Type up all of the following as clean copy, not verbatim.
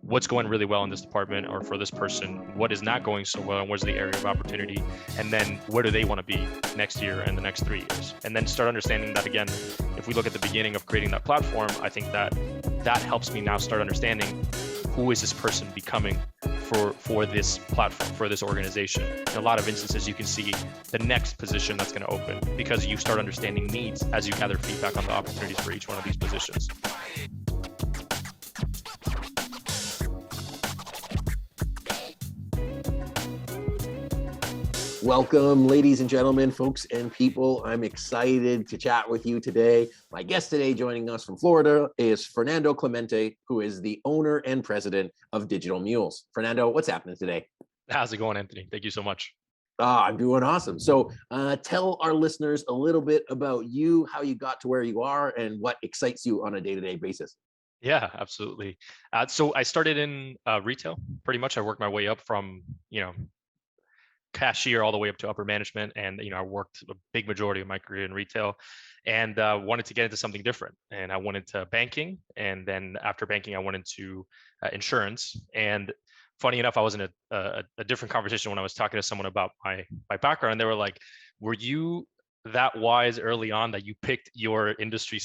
what's going really well in this department, or for this person, what is not going so well, and where's the area of opportunity, and then where do they want to be next year and the next 3 years, and then start understanding that. Again, if we look at the beginning of creating that platform, I think that helps me now start understanding who is this person becoming for this platform, for this organization. In a lot of instances, you can see the next position that's going to open because you start understanding needs as you gather feedback on the opportunities for each one of these positions. Welcome, ladies and gentlemen, folks and people. I'm excited to chat with you today. My guest today joining us from Florida is Fernando Clemente, who is the owner and president of Digital Mules. Fernando, what's happening today? How's it going, Anthony? Thank you so much. I'm doing awesome. So tell our listeners a little bit about you, how you got to where you are, and what excites you on a day-to-day basis. Yeah, absolutely. So I started in retail. Pretty much, I worked my way up from, cashier all the way up to upper management, and I worked a big majority of my career in retail, and wanted to get into something different. And I went into banking, and then after banking, I went into insurance. And funny enough, I was in a different conversation when I was talking to someone about my background, and they were like, "Were you that wise early on that you picked your industry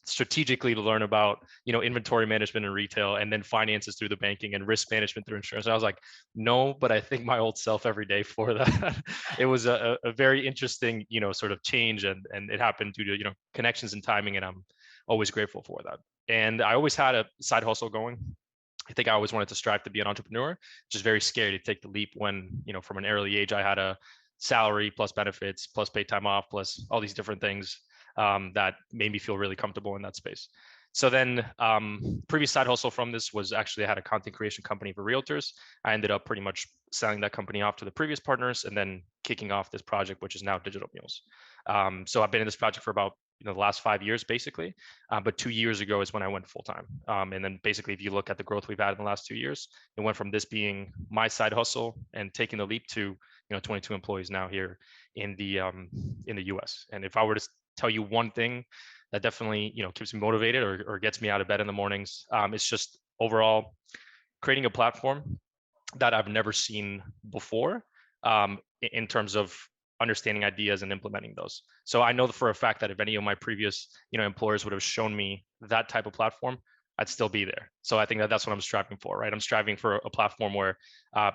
strategically to learn about inventory management in retail, and then finances through the banking, and risk management through insurance?" And I was like, no, but I thank my old self every day for that. It was a very interesting sort of change, and it happened due to connections and timing, and I'm always grateful for that. And I always had a side hustle going. I think I always wanted to strive to be an entrepreneur, just very scary to take the leap when from an early age I had a salary plus benefits plus paid time off plus all these different things that made me feel really comfortable in that space. So then previous side hustle from this was actually I had a content creation company for realtors. I ended up pretty much selling that company off to the previous partners and then kicking off this project, which is now Digital Mules. So I've been in this project for about the last 5 years basically, but 2 years ago is when I went full time. And then basically, if you look at the growth we've had in the last 2 years, it went from this being my side hustle and taking the leap to 22 employees now here in the US. And if I were to tell you one thing that definitely keeps me motivated or gets me out of bed in the mornings, it's just overall creating a platform that I've never seen before in terms of understanding ideas and implementing those. So I know for a fact that if any of my previous employers would have shown me that type of platform, I'd still be there. So I think that that's what I'm striving for, right? I'm striving for a platform where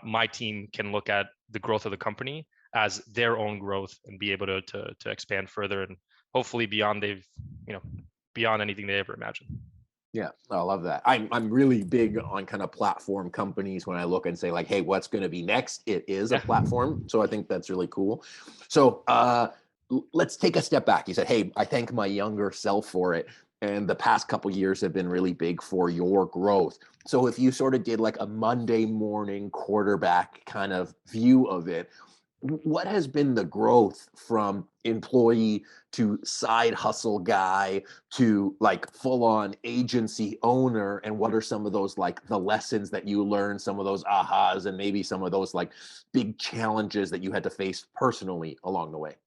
my team can look at the growth of the company as their own growth and be able to expand further and hopefully beyond beyond anything they ever imagined. Yeah, I love that. I'm really big on kind of platform companies when I look and say like, hey, what's going to be next? It is a platform. So I think that's really cool. So let's take a step back. You said, hey, I thank my younger self for it. And the past couple of years have been really big for your growth. So if you sort of did like a Monday morning quarterback kind of view of it, what has been the growth from employee to side hustle guy to like full on agency owner? And what are some of those like the lessons that you learned, some of those ahas, and maybe some of those like big challenges that you had to face personally along the way?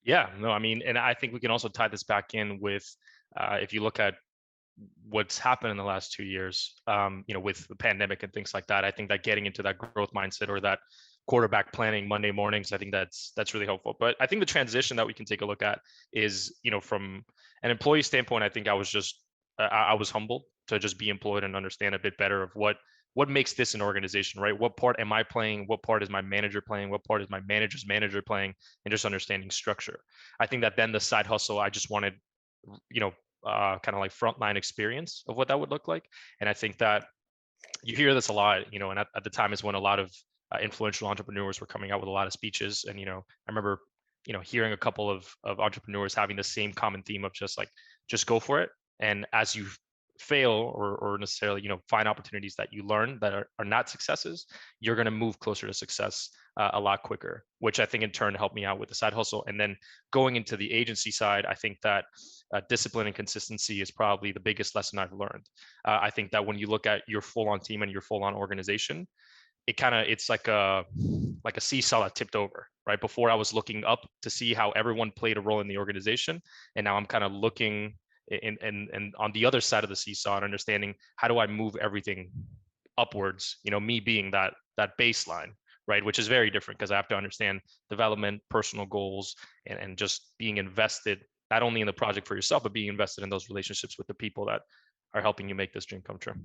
Yeah, no, I mean, and I think we can also tie this back in with if you look at what's happened in the last 2 years, with the pandemic and things like that. I think that getting into that growth mindset or that quarterback planning Monday mornings, I think that's really helpful. But I think the transition that we can take a look at is, from an employee standpoint, I think I was humbled to just be employed and understand a bit better of what makes this an organization, right? What part am I playing? What part is my manager playing? What part is my manager's manager playing? And just understanding structure. I think that then the side hustle, I just wanted, kind of like frontline experience of what that would look like. And I think that you hear this a lot, and at the time is when a lot of influential entrepreneurs were coming out with a lot of speeches. And, I remember, hearing a couple of entrepreneurs having the same common theme of just go for it. And as you fail or necessarily, find opportunities that you learn that are not successes, you're going to move closer to success a lot quicker, which I think in turn helped me out with the side hustle. And then going into the agency side, I think that discipline and consistency is probably the biggest lesson I've learned. I think that when you look at your full-on team and your full-on organization, it's like a seesaw that tipped over, right? Before I was looking up to see how everyone played a role in the organization, and now I'm kind of looking and on the other side of the seesaw and understanding how do I move everything upwards, me being that baseline, right? Which is very different because I have to understand development, personal goals, and just being invested not only in the project for yourself, but being invested in those relationships with the people that are helping you make this dream come true.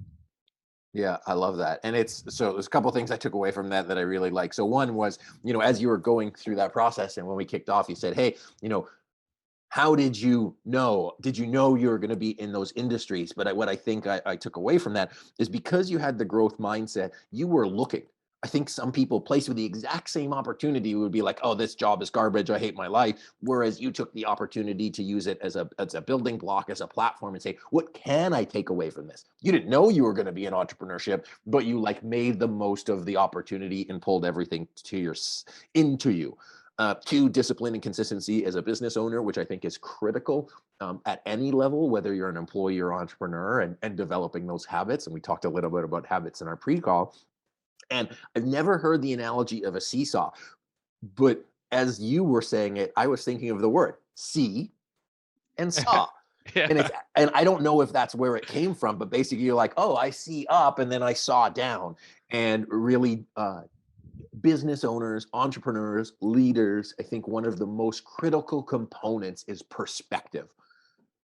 Yeah, I love that. And there's a couple of things I took away from that I really like. So one was, as you were going through that process and when we kicked off, you said, hey, how did you know? Did you know you were going to be in those industries? But what I think I took away from that is because you had the growth mindset, you were looking. I think some people placed with the exact same opportunity would be like, oh, this job is garbage. I hate my life. Whereas you took the opportunity to use it as a building block, as a platform and say, what can I take away from this? You didn't know you were going to be in entrepreneurship, but you like made the most of the opportunity and pulled everything into you. Two, discipline and consistency as a business owner, which I think is critical at any level, whether you're an employee or entrepreneur, and developing those habits. And we talked a little bit about habits in our pre-call. And I've never heard the analogy of a seesaw, but as you were saying it, I was thinking of the word see and saw. Yeah. And I don't know if that's where it came from, but basically you're like, oh, I see up and then I saw down. And really business owners, entrepreneurs, leaders, I think one of the most critical components is perspective.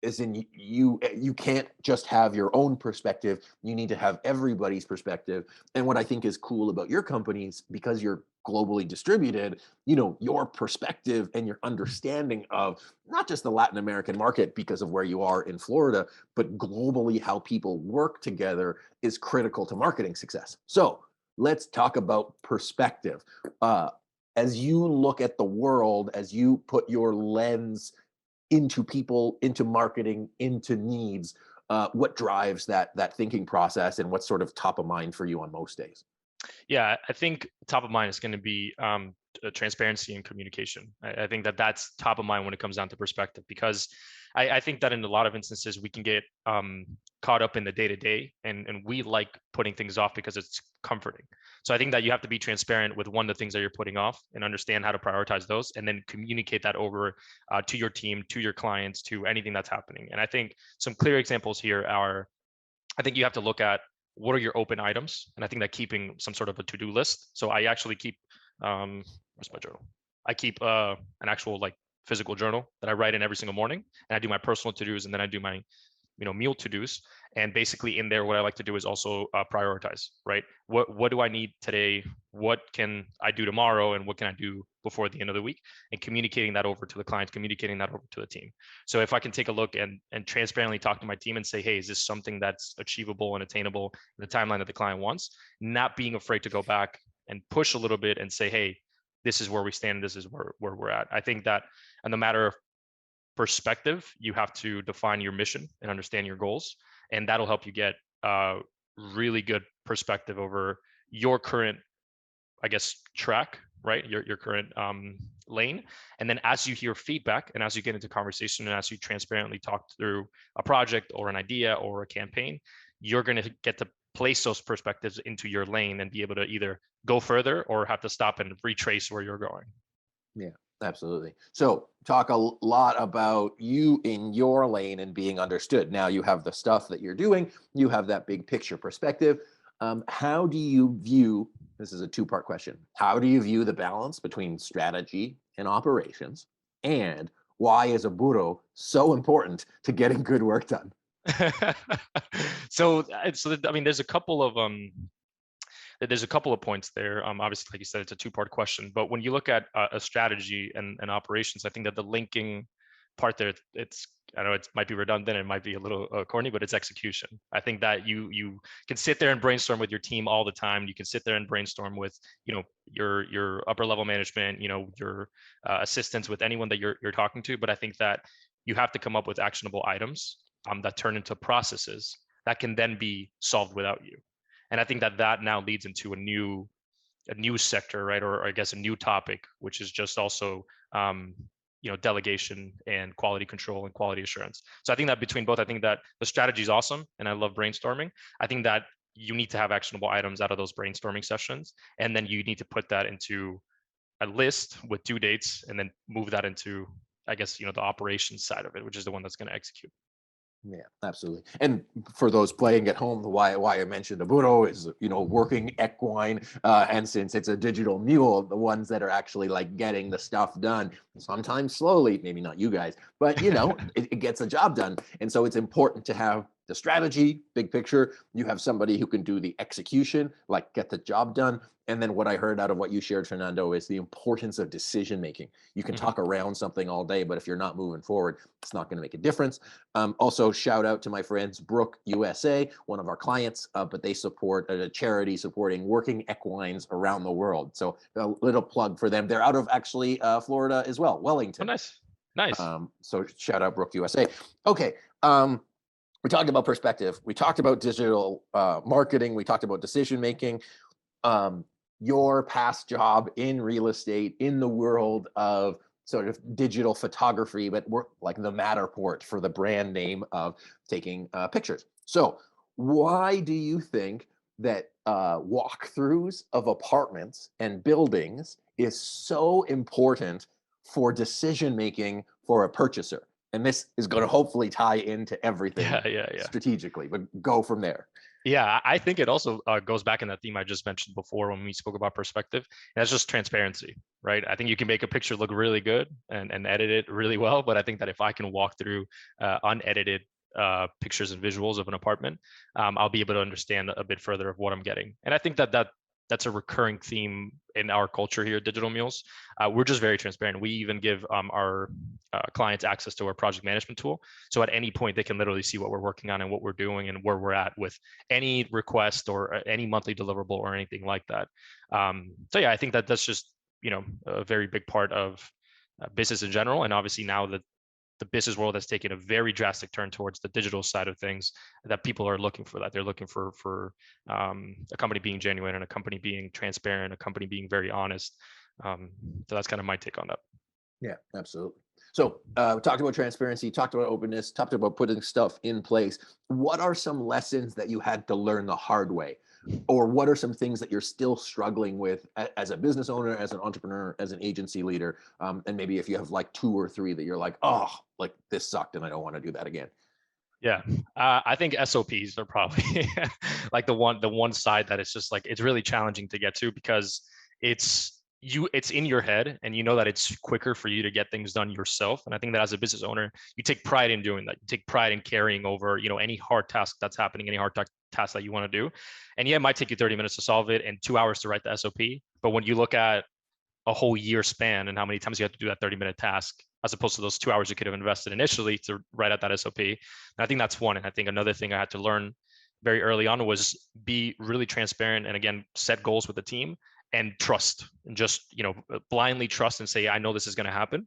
Is in you can't just have your own perspective. You need to have everybody's perspective. And what I think is cool about your companies, because you're globally distributed, your perspective and your understanding of not just the Latin American market because of where you are in Florida, but globally how people work together is critical to marketing success. So let's talk about perspective. As you look at the world, as you put your lens into people, into marketing, into needs, what drives that thinking process, and what's sort of top of mind for you on most days? Yeah, I think top of mind is going to be transparency and communication. I think that's top of mind when it comes down to perspective, because I think that in a lot of instances we can get caught up in the day to day, and we like putting things off because it's comforting. So I think that you have to be transparent with the things that you're putting off and understand how to prioritize those, and then communicate that over to your team, to your clients, to anything that's happening. And I think some clear examples here are, I think you have to look at what are your open items, and I think that keeping some sort of a to-do list. So I actually keep where's my journal? I keep an actual like physical journal that I write in every single morning, and I do my personal to-dos, and then I do my Mule to-dos. And basically in there, what I like to do is also prioritize, right? What do I need today? What can I do tomorrow? And what can I do before the end of the week? And communicating that over to the clients, communicating that over to the team. So if I can take a look and transparently talk to my team and say, hey, is this something that's achievable and attainable in the timeline that the client wants? Not being afraid to go back and push a little bit and say, hey, this is where we stand. This is where we're at. I think that in the matter of perspective, you have to define your mission and understand your goals, and that'll help you get really good perspective over your current, I guess, track, right? Your current lane. And then as you hear feedback and as you get into conversation and as you transparently talk through a project or an idea or a campaign, you're going to get to place those perspectives into your lane and be able to either go further or have to stop and retrace where you're going. Yeah, absolutely. So talk a lot about you in your lane and being understood. Now you have the stuff that you're doing, you have that big picture perspective. How do you view, this is a two-part question, how do you view the balance between strategy and operations? And why is a burro so important to getting good work done? I mean, there's a couple of points there. Obviously, like you said, it's a two-part question. But when you look at a strategy and operations, I think that the linking part there, I know it might be redundant, it might be a little corny, but it's execution. I think that you can sit there and brainstorm with your team all the time. You can sit there and brainstorm with your upper level management, your assistants, with anyone that you're talking to. But I think that you have to come up with actionable items that turn into processes that can then be solved without you. And I think that now leads into a new sector, right? Or I guess a new topic, which is just also delegation and quality control and quality assurance. So I think that between both, I think that the strategy is awesome, and I love brainstorming. I think that you need to have actionable items out of those brainstorming sessions, and then you need to put that into a list with due dates, and then move that into, I guess, the operations side of it, which is the one that's going to execute. Yeah, absolutely. And for those playing at home, why I mentioned a burro is, working equine. And since it's a digital mule, the ones that are actually like getting the stuff done, sometimes slowly, maybe not you guys, but it gets the job done. And so it's important to have the strategy, big picture. You have somebody who can do the execution, like get the job done. And then what I heard out of what you shared, Fernando, is the importance of decision making. You can Mhm. talk around something all day, but if you're not moving forward, it's not going to make a difference. Also, shout out to my friends Brook USA, one of our clients, but they support a charity supporting working equines around the world. So a little plug for them. They're out of actually Florida as well, Oh, Wellington. nice. Nice. So shout out Brook USA. Okay. We talked about perspective. We talked about digital marketing. We talked about decision making. Um, your past job in real estate in the world of sort of digital photography, but we're like the Matterport for the brand name of taking pictures. So, why do you think that walkthroughs of apartments and buildings is so important for decision making for a purchaser? And this is going to hopefully tie into everything Yeah, yeah, yeah. strategically, but go from there. Yeah, I think it also goes back in that theme I just mentioned before when we spoke about perspective. And that's just transparency, right? I think you can make a picture look really good and edit it really well, but I think that if I can walk through unedited pictures and visuals of an apartment, I'll be able to understand a bit further of what I'm getting. And I think that's a recurring theme in our culture here at Digital Mules. We're just very transparent. We even give our clients access to our project management tool. So at any point, they can literally see what we're working on and what we're doing and where we're at with any request or any monthly deliverable or anything like that. So yeah, I think that's just a very big part of business in general. And obviously now that the business world has taken a very drastic turn towards the digital side of things, that people are looking for that. They're looking for a company being genuine and a company being transparent, a company being very honest. So that's kind of my take on that. Yeah, absolutely. So we talked about transparency, talked about openness, talked about putting stuff in place. What are some lessons that you had to learn the hard way? Or what are some things that you're still struggling with as a business owner, as an entrepreneur, as an agency leader? And maybe if you have like two or three that you're like, oh, like this sucked and I don't want to do that again. Yeah, I think SOPs are probably like the one side that it's just like it's really challenging to get to because it's in your head and you know that it's quicker for you to get things done yourself. And I think that as a business owner, you take pride in doing that. You take pride in carrying over, any hard task that's happening, any hard task that you want to do. And yeah, it might take you 30 minutes to solve it and 2 hours to write the SOP. But when you look at a whole year span and how many times you have to do that 30-minute task as opposed to those 2 hours you could have invested initially to write out that SOP. And I think that's one. And I think another thing I had to learn very early on was be really transparent and again, set goals with the team and trust and just, blindly trust and say, I know this is going to happen.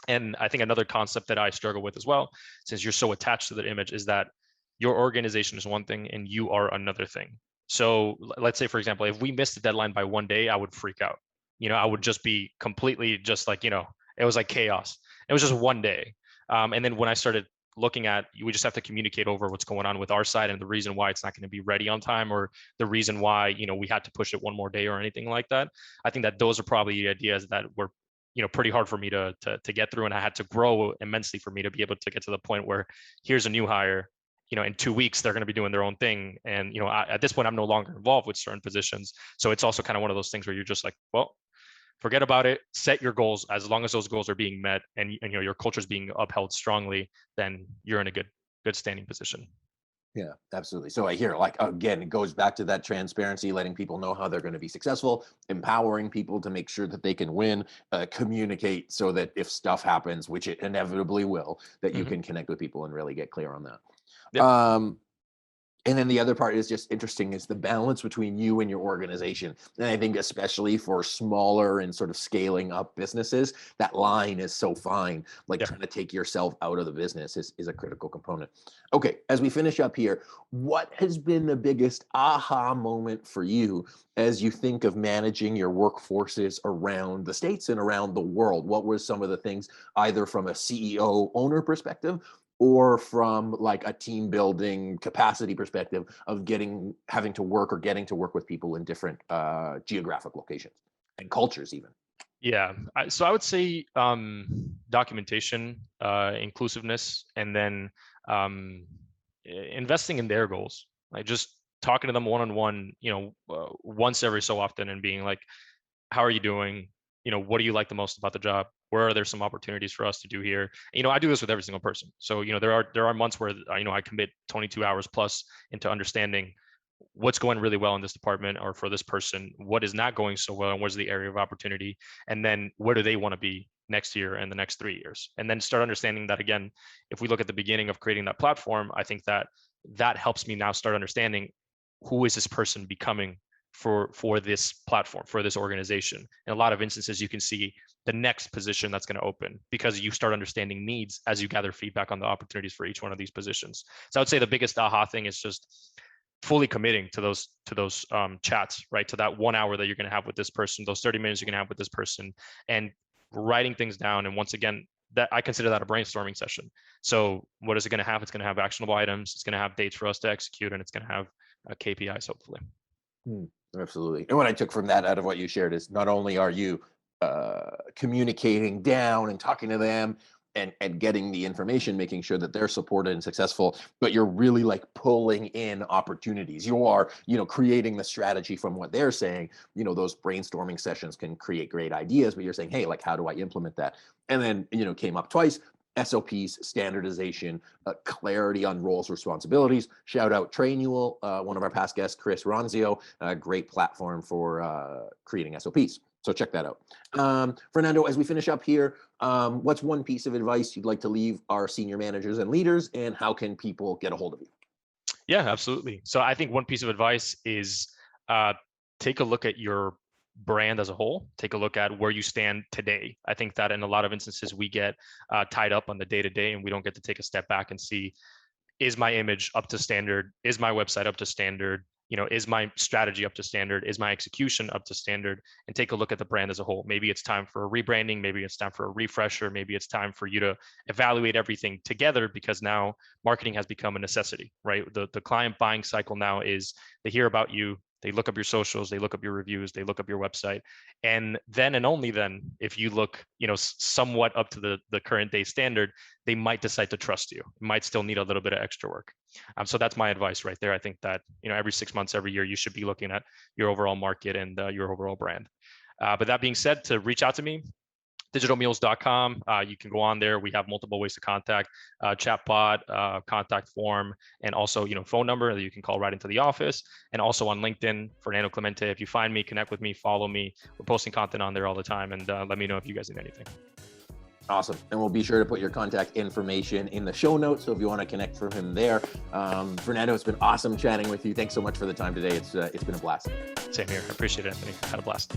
And I think another concept that I struggle with as well, since you're so attached to the image, is that your organization is one thing and you are another thing. So let's say, for example, if we missed the deadline by one day, I would freak out. I would just be completely just like, it was like chaos. It was just one day. And then when I started looking at, we just have to communicate over what's going on with our side and the reason why it's not going to be ready on time or the reason why, we had to push it one more day or anything like that. I think that those are probably the ideas that were pretty hard for me to get through, and I had to grow immensely for me to be able to get to the point where here's a new hire, in 2 weeks they're going to be doing their own thing, and at this point I'm no longer involved with certain positions, so it's also kind of one of those things where you're just like, well, forget about it, set your goals. As long as those goals are being met and your culture is being upheld strongly, then you're in a good standing position. Yeah, absolutely. So I hear like again, it goes back to that transparency, letting people know how they're going to be successful, empowering people to make sure that they can win, communicate so that if stuff happens, which it inevitably will, that you Hmm. can connect with people and really get clear on that. Yep. And then the other part is just interesting is the balance between you and your organization. And I think especially for smaller and sort of scaling up businesses, that line is so fine. Like Yeah. trying to take yourself out of the business is a critical component. Okay, as we finish up here, what has been the biggest aha moment for you as you think of managing your workforces around the States and around the world? What were some of the things, either from a CEO owner perspective or from like a team building capacity perspective of having to work or getting to work with people in different geographic locations and cultures even? Yeah. So I would say documentation, inclusiveness, and then investing in their goals, like just talking to them one-on-one, once every so often, and being like, how are you doing? What do you like the most about the job? Where are there some opportunities for us to do here? I do this with every single person. So, there are months where, I commit 22 hours plus into understanding what's going really well in this department, or for this person, what is not going so well, and where's the area of opportunity, and then where do they want to be next year and the next 3 years, and then start understanding that. Again, if we look at the beginning of creating that platform, I think that helps me now start understanding who is this person becoming for this platform, for this organization. In a lot of instances, you can see the next position that's going to open, because you start understanding needs as you gather feedback on the opportunities for each one of these positions. So I would say the biggest aha thing is just fully committing to those chats, right? To that 1 hour that you're going to have with this person, those 30 minutes you're going to have with this person, and writing things down. And once again, that I consider that a brainstorming session. So what is it going to have? It's going to have actionable items. It's going to have dates for us to execute, and it's going to have KPIs, hopefully. Absolutely. And what I took from that, out of what you shared, is not only are you communicating down and talking to them and getting the information, making sure that they're supported and successful, but you're really like pulling in opportunities. You are, creating the strategy from what they're saying. Those brainstorming sessions can create great ideas, but you're saying, hey, like, how do I implement that? And then, came up twice: SOPs, standardization, clarity on roles, responsibilities. Shout out Trainual, one of our past guests, Chris Ronzio, a great platform for creating SOPs. So check that out. Fernando, as we finish up here, what's one piece of advice you'd like to leave our senior managers and leaders, and how can people get a hold of you? Yeah, absolutely. So I think one piece of advice is take a look at your brand as a whole. Take a look at where you stand today. I think that in a lot of instances, we get tied up on the day-to-day, and we don't get to take a step back and see, is my image up to standard? Is my website up to standard? Is my strategy up to standard? Is my execution up to standard? And take a look at the brand as a whole. Maybe it's time for a rebranding. Maybe it's time for a refresher. Maybe it's time for you to evaluate everything together, because now marketing has become a necessity, right? The client buying cycle now is, they hear about you, they look up your socials, they look up your reviews, they look up your website. And then, and only then, if you look, somewhat up to the current day standard, they might decide to trust you. You might still need a little bit of extra work. So that's my advice right there. I think that, every 6 months, every year, you should be looking at your overall market and your overall brand. But that being said, to reach out to me, digitalmules.com. You can go on there. We have multiple ways to contact: chatbot, contact form, and also, phone number that you can call right into the office. And also on LinkedIn, Fernando Clemente. If you find me, connect with me, follow me. We're posting content on there all the time, and let me know if you guys need anything. Awesome. And we'll be sure to put your contact information in the show notes, so if you want to connect from him there. Fernando, it's been awesome chatting with you. Thanks so much for the time today. It's been a blast. Same here. I appreciate it, Anthony. Had a blast.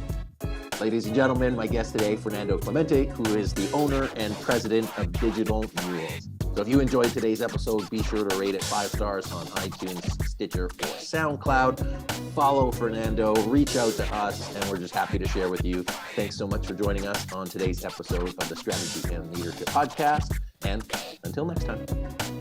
Ladies and gentlemen, my guest today, Fernando Clemente, who is the owner and president of Digital Mules. So if you enjoyed today's episode, be sure to rate it 5 stars on iTunes, Stitcher, or SoundCloud. Follow Fernando, reach out to us, and we're just happy to share with you. Thanks so much for joining us on today's episode of the Strategy and Leadership Podcast. And until next time.